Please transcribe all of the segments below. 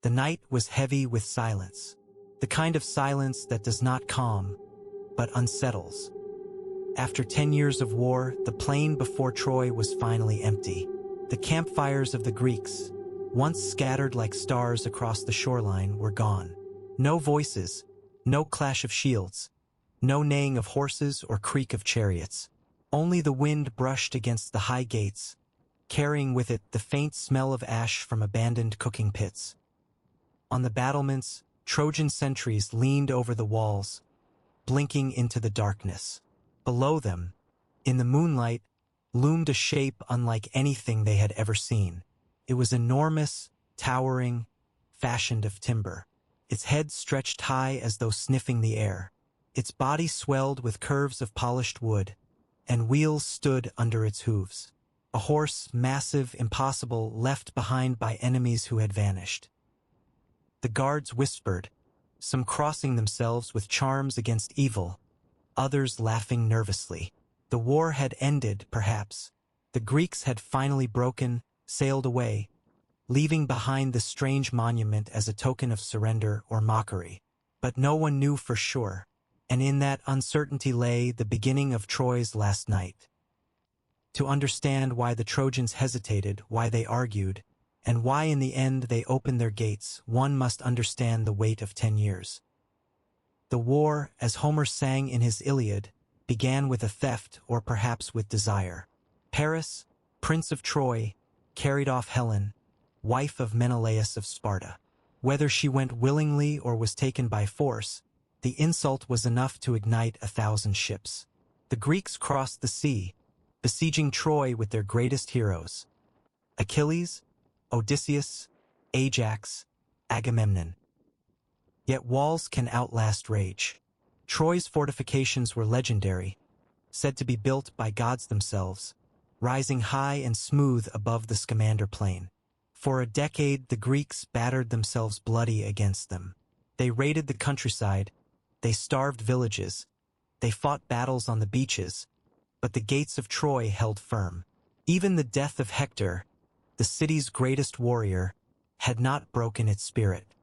The night was heavy with silence, the kind of silence that does not calm, but unsettles. After 10 years of war, the plain before Troy was finally empty. The campfires of the Greeks, once scattered like stars across the shoreline, were gone. No voices, no clash of shields, no neighing of horses or creak of chariots. Only the wind brushed against the high gates, carrying with it the faint smell of ash from abandoned cooking pits. On the battlements, Trojan sentries leaned over the walls, blinking into the darkness. Below them, in the moonlight, loomed a shape unlike anything they had ever seen. It was enormous, towering, fashioned of timber. Its head stretched high as though sniffing the air. Its body swelled with curves of polished wood, and wheels stood under its hooves. A horse, massive, impossible, left behind by enemies who had vanished. The guards whispered, some crossing themselves with charms against evil, others laughing nervously. The war had ended, perhaps. The Greeks had finally broken, sailed away, leaving behind the strange monument as a token of surrender or mockery. But no one knew for sure, and in that uncertainty lay the beginning of Troy's last night. To understand why the Trojans hesitated, why they argued, and why in the end they opened their gates, one must understand the weight of 10 years. The war, as Homer sang in his Iliad, began with a theft or perhaps with desire. Paris, prince of Troy, carried off Helen, wife of Menelaus of Sparta. Whether she went willingly or was taken by force, the insult was enough to ignite 1,000 ships. The Greeks crossed the sea, besieging Troy with their greatest heroes: Achilles, Odysseus, Ajax, Agamemnon. Yet walls can outlast rage. Troy's fortifications were legendary, said to be built by gods themselves, rising high and smooth above the Scamander plain. For a decade, the Greeks battered themselves bloody against them. They raided the countryside, they starved villages, they fought battles on the beaches, but the gates of Troy held firm. Even the death of Hector, the city's greatest warrior, had not broken its spirit.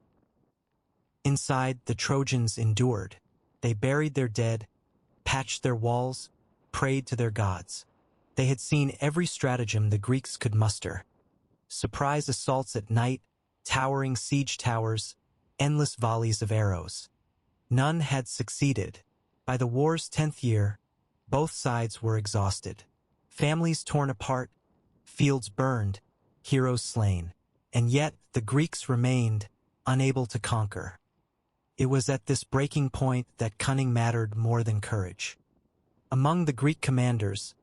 Inside, the Trojans endured. They buried their dead, patched their walls, prayed to their gods. They had seen every stratagem the Greeks could muster: surprise assaults at night, towering siege towers, endless volleys of arrows. None had succeeded. By the war's 10th year, both sides were exhausted. Families torn apart, fields burned, heroes slain. And yet the Greeks remained, unable to conquer. It was at this breaking point that cunning mattered more than courage. Among the Greek commanders,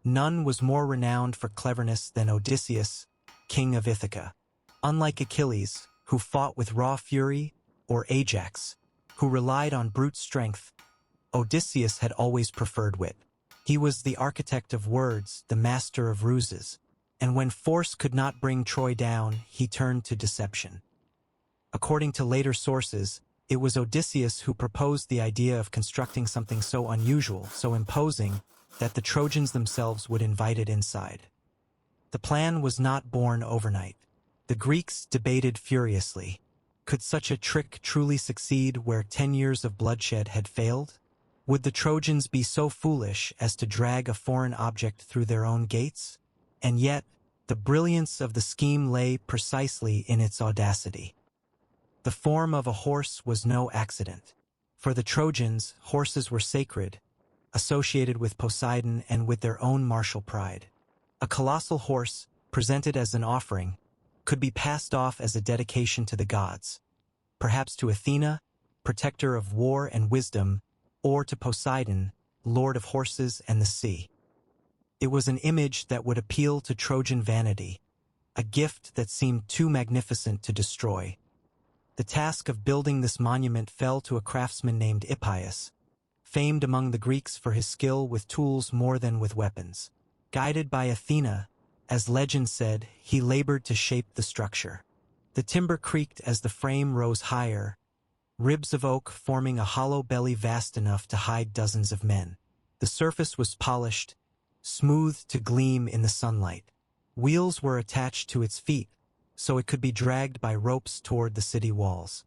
none was more renowned for cleverness than Odysseus, king of Ithaca. Unlike Achilles, who fought with raw fury, or Ajax, who relied on brute strength, Odysseus had always preferred wit. He was the architect of words, the master of ruses, and when force could not bring Troy down, he turned to deception. According to later sources, it was Odysseus who proposed the idea of constructing something so unusual, so imposing, that the Trojans themselves would invite it inside. The plan was not born overnight. The Greeks debated furiously. Could such a trick truly succeed where 10 years of bloodshed had failed? Would the Trojans be so foolish as to drag a foreign object through their own gates? And yet, the brilliance of the scheme lay precisely in its audacity. The form of a horse was no accident. For the Trojans, horses were sacred, associated with Poseidon and with their own martial pride. A colossal horse, presented as an offering, could be passed off as a dedication to the gods, perhaps to Athena, protector of war and wisdom, or to Poseidon, lord of horses and the sea. It was an image that would appeal to Trojan vanity, a gift that seemed too magnificent to destroy. The task of building this monument fell to a craftsman named Hippias, famed among the Greeks for his skill with tools more than with weapons. Guided by Athena, as legend said, he labored to shape the structure. The timber creaked as the frame rose higher, ribs of oak forming a hollow belly vast enough to hide dozens of men. The surface was polished, smooth to gleam in the sunlight. Wheels were attached to its feet, so it could be dragged by ropes toward the city walls.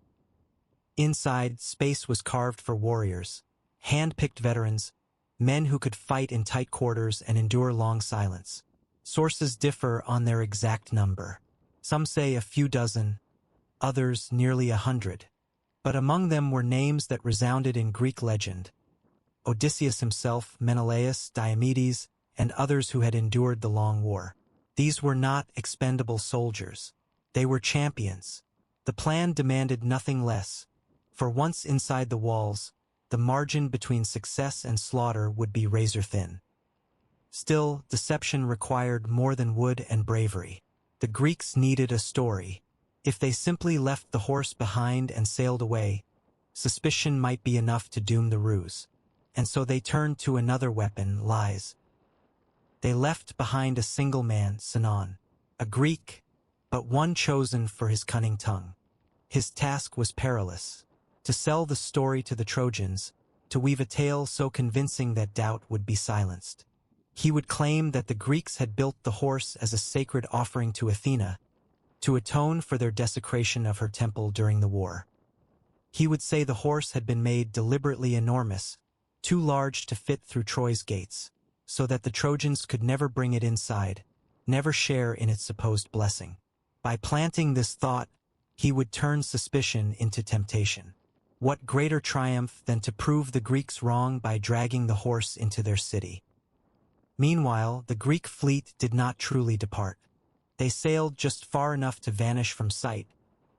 Inside, space was carved for warriors, hand-picked veterans, men who could fight in tight quarters and endure long silence. Sources differ on their exact number. Some say a few dozen, others nearly 100. But among them were names that resounded in Greek legend: Odysseus himself, Menelaus, Diomedes, and others who had endured the long war. These were not expendable soldiers. They were champions. The plan demanded nothing less, for once inside the walls, the margin between success and slaughter would be razor-thin. Still, deception required more than wood and bravery. The Greeks needed a story. If they simply left the horse behind and sailed away, suspicion might be enough to doom the ruse. And so they turned to another weapon: lies. They left behind a single man, Sinon, a Greek, but one chosen for his cunning tongue. His task was perilous: to sell the story to the Trojans, to weave a tale so convincing that doubt would be silenced. He would claim that the Greeks had built the horse as a sacred offering to Athena, to atone for their desecration of her temple during the war. He would say the horse had been made deliberately enormous, too large to fit through Troy's gates, so that the Trojans could never bring it inside, never share in its supposed blessing. By planting this thought, he would turn suspicion into temptation. What greater triumph than to prove the Greeks wrong by dragging the horse into their city? Meanwhile, the Greek fleet did not truly depart. They sailed just far enough to vanish from sight,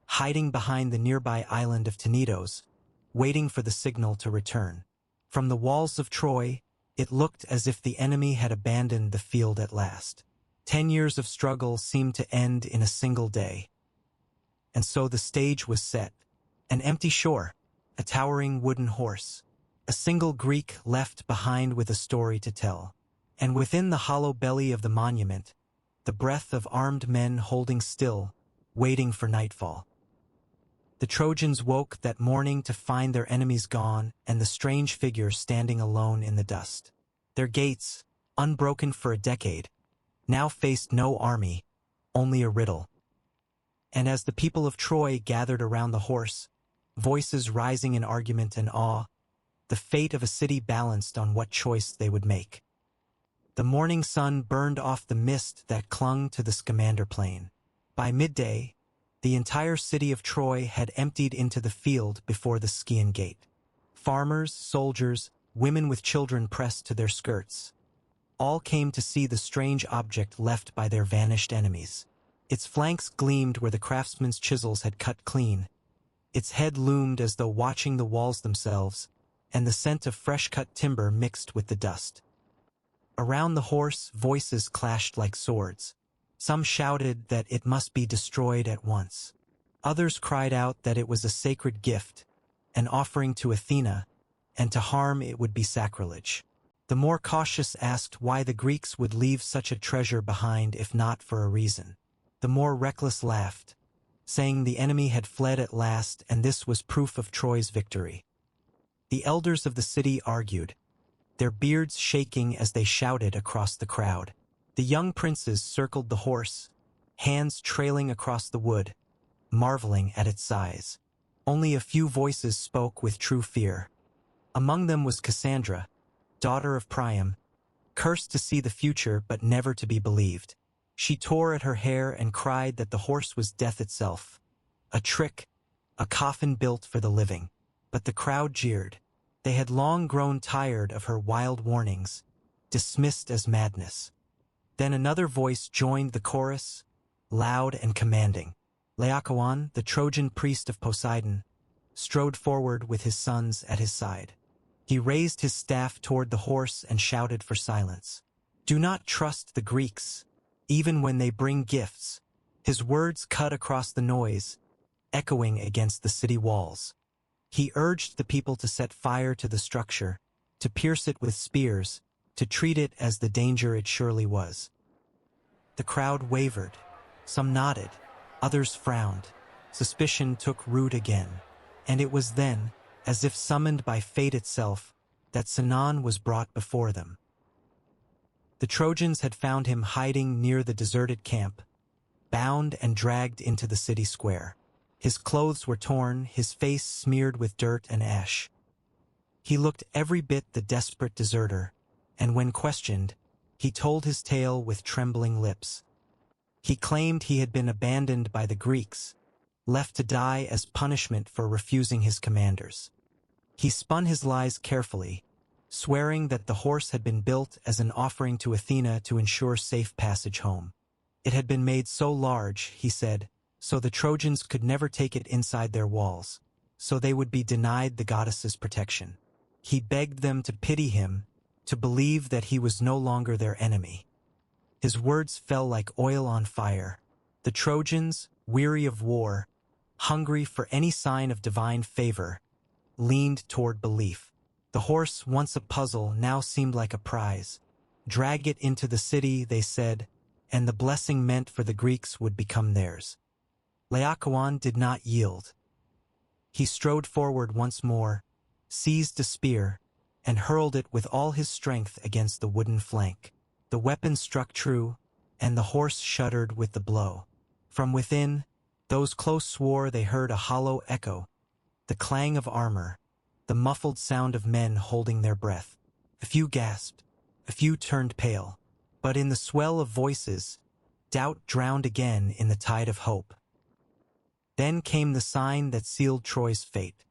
hiding behind the nearby island of Tenedos, waiting for the signal to return. From the walls of Troy, it looked as if the enemy had abandoned the field at last. 10 years of struggle seemed to end in a single day. And so the stage was set. An empty shore, a towering wooden horse, a single Greek left behind with a story to tell. And within the hollow belly of the monument, the breath of armed men holding still, waiting for nightfall. The Trojans woke that morning to find their enemies gone and the strange figure standing alone in the dust. Their gates, unbroken for a decade, now faced no army, only a riddle. And as the people of Troy gathered around the horse, voices rising in argument and awe, the fate of a city balanced on what choice they would make. The morning sun burned off the mist that clung to the Scamander plain. By midday, the entire city of Troy had emptied into the field before the Scaean gate. Farmers, soldiers, women with children pressed to their skirts. All came to see the strange object left by their vanished enemies. Its flanks gleamed where the craftsman's chisels had cut clean. Its head loomed as though watching the walls themselves, and the scent of fresh-cut timber mixed with the dust. Around the horse, voices clashed like swords. Some shouted that it must be destroyed at once. Others cried out that it was a sacred gift, an offering to Athena, and to harm it would be sacrilege. The more cautious asked why the Greeks would leave such a treasure behind if not for a reason. The more reckless laughed, saying the enemy had fled at last and this was proof of Troy's victory. The elders of the city argued, their beards shaking as they shouted across the crowd. The young princes circled the horse, hands trailing across the wood, marveling at its size. Only a few voices spoke with true fear. Among them was Cassandra, daughter of Priam, cursed to see the future but never to be believed. She tore at her hair and cried that the horse was death itself, a trick, a coffin built for the living. But the crowd jeered. They had long grown tired of her wild warnings, dismissed as madness. Then another voice joined the chorus, loud and commanding. Laocoon, the Trojan priest of Poseidon, strode forward with his sons at his side. He raised his staff toward the horse and shouted for silence. Do not trust the Greeks, even when they bring gifts. His words cut across the noise, echoing against the city walls. He urged the people to set fire to the structure, to pierce it with spears, to treat it as the danger it surely was. The crowd wavered. Some nodded, others frowned. Suspicion took root again, and it was then, as if summoned by fate itself, that Sinon was brought before them. The Trojans had found him hiding near the deserted camp, bound and dragged into the city square. His clothes were torn, his face smeared with dirt and ash. He looked every bit the desperate deserter, and when questioned, he told his tale with trembling lips. He claimed he had been abandoned by the Greeks, left to die as punishment for refusing his commanders. He spun his lies carefully, swearing that the horse had been built as an offering to Athena to ensure safe passage home. It had been made so large, he said, so the Trojans could never take it inside their walls, so they would be denied the goddess's protection. He begged them to pity him, to believe that he was no longer their enemy. His words fell like oil on fire. The Trojans, weary of war, hungry for any sign of divine favor, leaned toward belief. The horse, once a puzzle, now seemed like a prize. Drag it into the city, they said, and the blessing meant for the Greeks would become theirs. Laocoon did not yield. He strode forward once more, seized a spear, and hurled it with all his strength against the wooden flank. The weapon struck true, and the horse shuddered with the blow. From within, those close swore they heard a hollow echo, the clang of armor, the muffled sound of men holding their breath. A few gasped, a few turned pale, but in the swell of voices, doubt drowned again in the tide of hope. Then came the sign that sealed Troy's fate.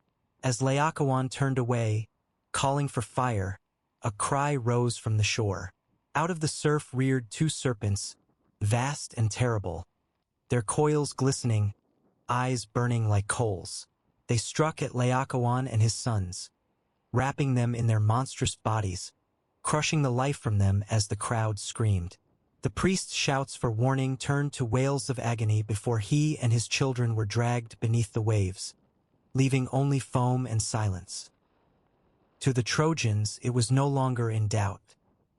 As Laocoon turned away, calling for fire, a cry rose from the shore. Out of the surf reared two serpents, vast and terrible, their coils glistening, eyes burning like coals. They struck at Laocoon and his sons, wrapping them in their monstrous bodies, crushing the life from them as the crowd screamed. The priest's shouts for warning turned to wails of agony before he and his children were dragged beneath the waves, leaving only foam and silence. To the Trojans, it was no longer in doubt.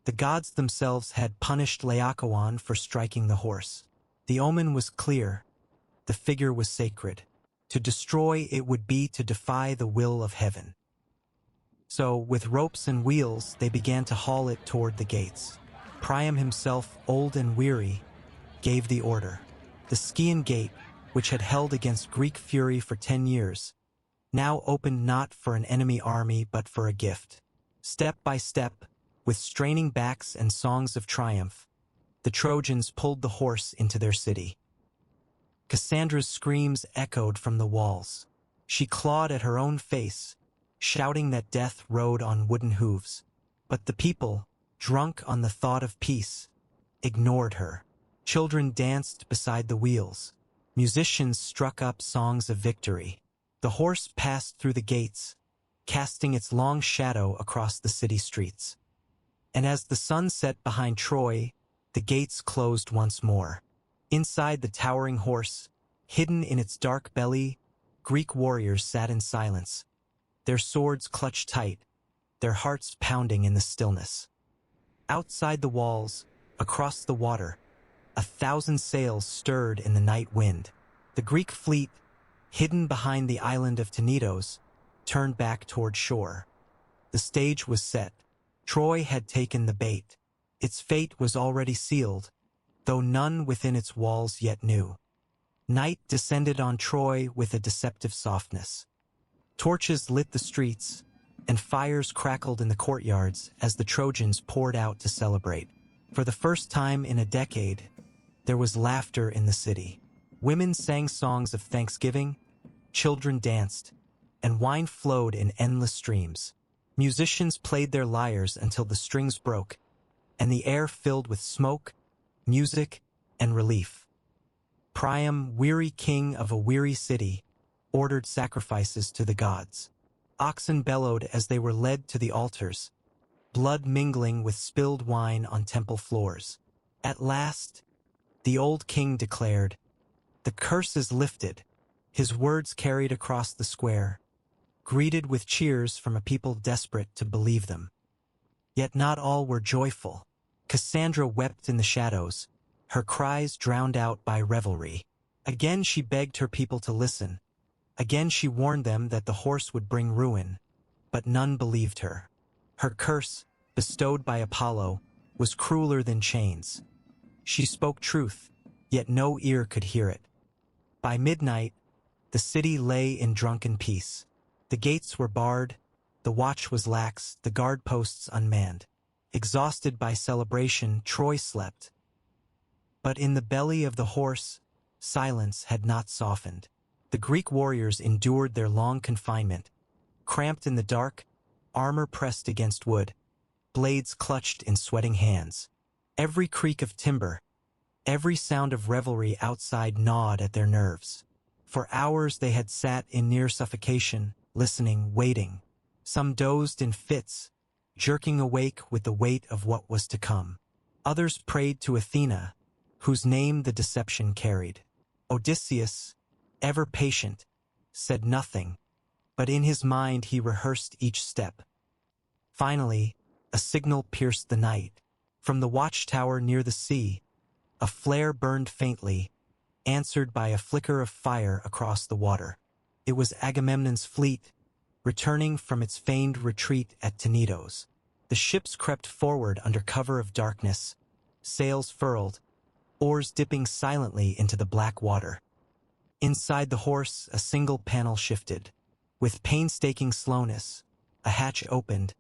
The gods themselves had punished Laocoon for striking the horse. The omen was clear. The figure was sacred. To destroy it would be to defy the will of heaven. So, with ropes and wheels, they began to haul it toward the gates. Priam himself, old and weary, gave the order. The Scaean gate, which had held against Greek fury for 10 years, now opened not for an enemy army but for a gift. Step by step, with straining backs and songs of triumph, the Trojans pulled the horse into their city. Cassandra's screams echoed from the walls. She clawed at her own face, shouting that death rode on wooden hooves. But the people, drunk on the thought of peace, ignored her. Children danced beside the wheels. Musicians struck up songs of victory. The horse passed through the gates, casting its long shadow across the city streets. And as the sun set behind Troy, the gates closed once more. Inside the towering horse, hidden in its dark belly, Greek warriors sat in silence, their swords clutched tight, their hearts pounding in the stillness. Outside the walls, across the water, 1,000 sails stirred in the night wind. The Greek fleet, hidden behind the island of Tenedos, turned back toward shore. The stage was set. Troy had taken the bait. Its fate was already sealed, though none within its walls yet knew. Night descended on Troy with a deceptive softness. Torches lit the streets, and fires crackled in the courtyards as the Trojans poured out to celebrate. For the first time in a decade, there was laughter in the city. Women sang songs of thanksgiving, children danced, and wine flowed in endless streams. Musicians played their lyres until the strings broke, and the air filled with smoke, music, and relief. Priam, weary king of a weary city, ordered sacrifices to the gods. Oxen bellowed as they were led to the altars, blood mingling with spilled wine on temple floors. At last, the old king declared, "The curse is lifted." His words carried across the square, greeted with cheers from a people desperate to believe them. Yet not all were joyful. Cassandra wept in the shadows, her cries drowned out by revelry. Again she begged her people to listen. Again she warned them that the horse would bring ruin, but none believed her. Her curse, bestowed by Apollo, was crueler than chains. She spoke truth, yet no ear could hear it. By midnight, the city lay in drunken peace. The gates were barred, the watch was lax, the guard posts unmanned. Exhausted by celebration, Troy slept. But in the belly of the horse, silence had not softened. The Greek warriors endured their long confinement. Cramped in the dark, armor pressed against wood, blades clutched in sweating hands. Every creak of timber, every sound of revelry outside gnawed at their nerves. For hours they had sat in near suffocation, listening, waiting. Some dozed in fits, jerking awake with the weight of what was to come. Others prayed to Athena, whose name the deception carried. Odysseus, ever patient, said nothing, but in his mind he rehearsed each step. Finally, a signal pierced the night. From the watchtower near the sea, a flare burned faintly, answered by a flicker of fire across the water. It was Agamemnon's fleet, returning from its feigned retreat at Tenedos. The ships crept forward under cover of darkness, sails furled, oars dipping silently into the black water. Inside the horse, a single panel shifted. With painstaking slowness, a hatch opened,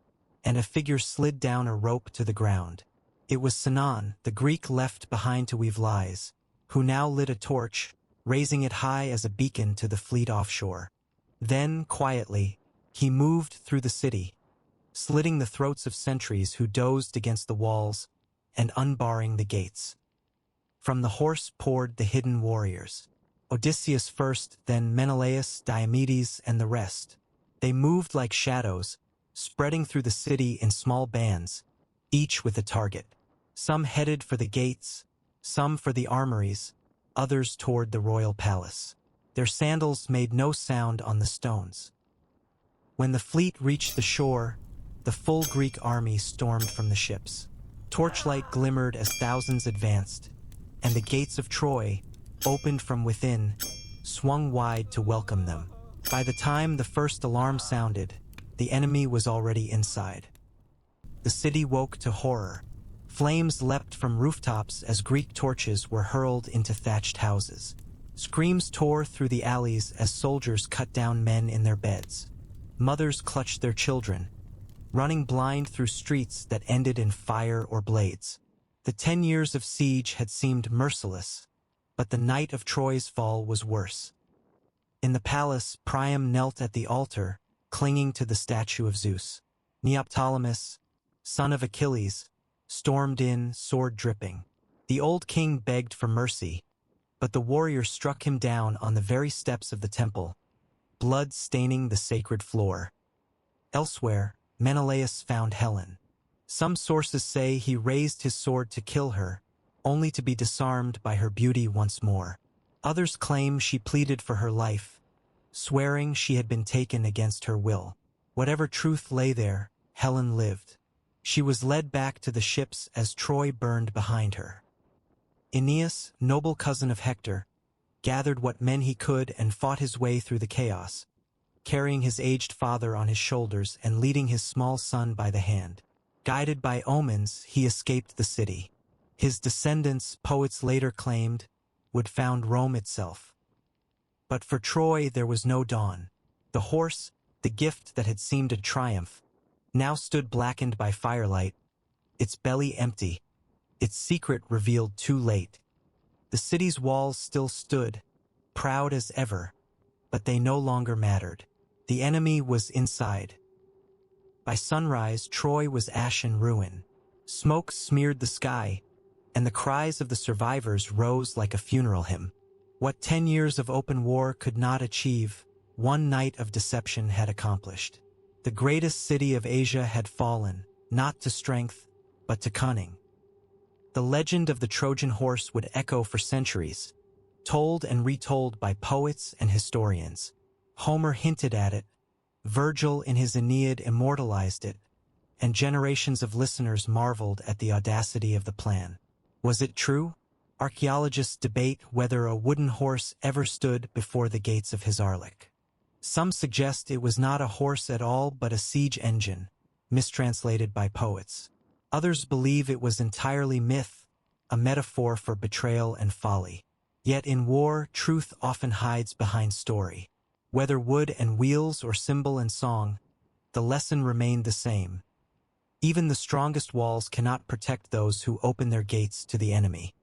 and a figure slid down a rope to the ground. It was Sinon, the Greek left behind to weave lies, who now lit a torch, raising it high as a beacon to the fleet offshore. Then, quietly, he moved through the city, slitting the throats of sentries who dozed against the walls and unbarring the gates. From the horse poured the hidden warriors. Odysseus first, then Menelaus, Diomedes, and the rest. They moved like shadows, spreading through the city in small bands, each with a target. Some headed for the gates, some for the armories, others toward the royal palace. Their sandals made no sound on the stones. When the fleet reached the shore, the full Greek army stormed from the ships. Torchlight glimmered as thousands advanced, and the gates of Troy, opened from within, swung wide to welcome them. By the time the first alarm sounded, the enemy was already inside. The city woke to horror. Flames leapt from rooftops as Greek torches were hurled into thatched houses. Screams tore through the alleys as soldiers cut down men in their beds. Mothers clutched their children, running blind through streets that ended in fire or blades. The 10 years of siege had seemed merciless, but the night of Troy's fall was worse. In the palace, Priam knelt at the altar, clinging to the statue of Zeus. Neoptolemus, son of Achilles, stormed in, sword dripping. The old king begged for mercy, but the warrior struck him down on the very steps of the temple, blood staining the sacred floor. Elsewhere, Menelaus found Helen. Some sources say he raised his sword to kill her, only to be disarmed by her beauty once more. Others claim she pleaded for her life, swearing she had been taken against her will. Whatever truth lay there, Helen lived. She was led back to the ships as Troy burned behind her. Aeneas, noble cousin of Hector, gathered what men he could and fought his way through the chaos, carrying his aged father on his shoulders and leading his small son by the hand. Guided by omens, he escaped the city. His descendants, poets later claimed, would found Rome itself. But for Troy there was no dawn. The horse, the gift that had seemed a triumph, now stood blackened by firelight, its belly empty, its secret revealed too late. The city's walls still stood, proud as ever, but they no longer mattered. The enemy was inside. By sunrise, Troy was ash and ruin. Smoke smeared the sky, and the cries of the survivors rose like a funeral hymn. What 10 years of open war could not achieve, one night of deception had accomplished. The greatest city of Asia had fallen, not to strength, but to cunning. The legend of the Trojan Horse would echo for centuries, told and retold by poets and historians. Homer hinted at it, Virgil in his Aeneid immortalized it, and generations of listeners marveled at the audacity of the plan. Was it true? Archaeologists debate whether a wooden horse ever stood before the gates of his Arlic. Some suggest it was not a horse at all but a siege engine, mistranslated by poets. Others believe it was entirely myth, a metaphor for betrayal and folly. Yet in war, truth often hides behind story. Whether wood and wheels or symbol and song, the lesson remained the same. Even the strongest walls cannot protect those who open their gates to the enemy.